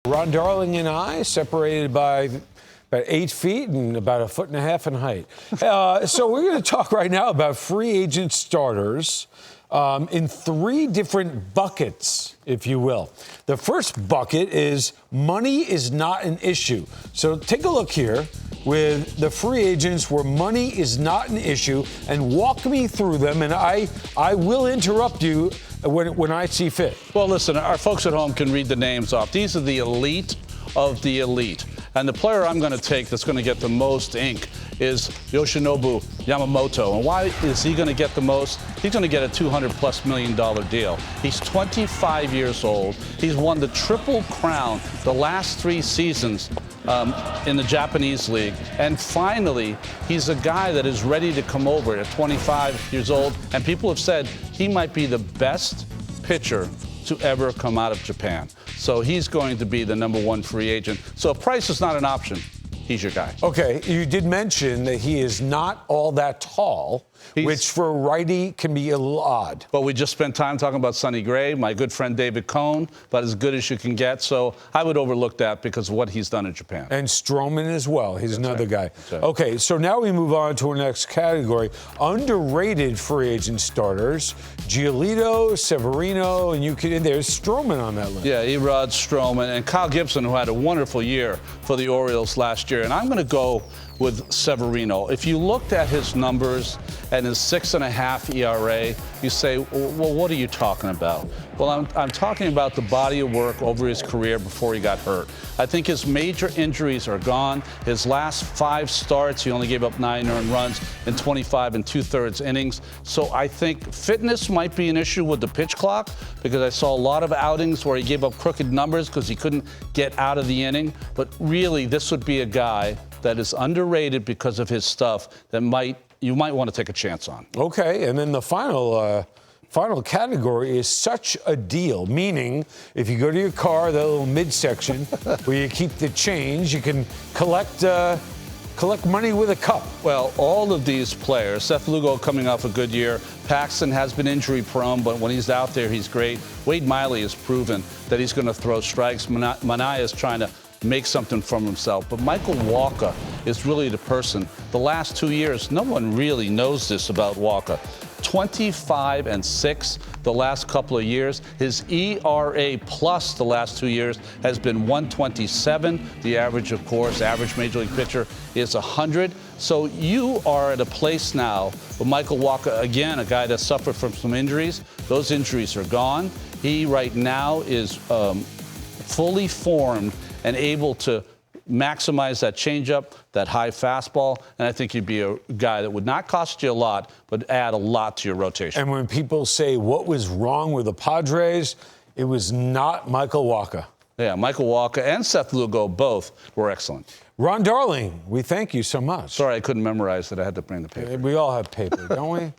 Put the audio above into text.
Ron Darling and I separated by about 8 feet and about 1.5 feet in height. So we're going to talk right now about free agent starters in 3 different buckets, if you will. The first bucket is money is not an issue. So take a look here with the free agents where money is not an issue and walk me through them, and I will interrupt you when I see fit. Well, listen, our folks at home can read the names off. These are the elite of the elite. And the player I'm going to take that's going to get the most ink is Yoshinobu Yamamoto. And why is he going to get the most? He's going to get a $200+ million deal. He's 25 years old. He's won the Triple Crown the last 3 seasons in the Japanese league. And finally, he's a guy that is ready to come over at 25 years old. And people have said he might be the best pitcher to ever come out of Japan. So he's going to be the #1 free agent. So if price is not an option, he's your guy. Okay, you did mention that he is not all that tall, which for a righty can be a little odd. But we just spent time talking about Sonny Gray, my good friend David Cohn, about as good as you can get. So I would overlook that because of what he's done in Japan. And Stroman as well. He's another guy. Right. Okay, so now we move on to our next category. Underrated free agent starters. Giolito, Severino, and there's Stroman on that list. Yeah, Erod, Stroman, and Kyle Gibson, who had a wonderful year for the Orioles last year. And I'm going to go with Severino. If you looked at his numbers and his 6.5 ERA, you say, well, what are you talking about? Well, I'm talking about the body of work over his career before he got hurt. I think his major injuries are gone. His last 5 starts, he only gave up 9 earned runs in 25 2/3 innings. So I think fitness might be an issue with the pitch clock because I saw a lot of outings where he gave up crooked numbers because he couldn't get out of the inning. But really, this would be a guy that is underrated because of his stuff that you might want to take a chance on. Okay, and then the final category is such a deal, meaning if you go to your car, that little midsection where you keep the change, you can collect money with a cup. Well, all of these players, Seth Lugo coming off a good year, Paxton has been injury prone, but when he's out there, he's great. Wade Miley has proven that he's going to throw strikes. Manaya is trying to make something from himself. But Michael Walker is really the person. The last 2 years, no one really knows this about Walker. 25-6 the last couple of years. His ERA plus the last 2 years has been 127. The average, of course, average major league pitcher is 100. So you are at a place now with Michael Walker, again, a guy that suffered from some injuries. Those injuries are gone. He right now is fully formed and able to maximize that changeup, that high fastball, and I think he'd be a guy that would not cost you a lot, but add a lot to your rotation. And when people say what was wrong with the Padres, it was not Michael Walker. Yeah, Michael Walker and Seth Lugo both were excellent. Ron Darling, we thank you so much. Sorry I couldn't memorize it. I had to bring the paper. We all have paper, don't we?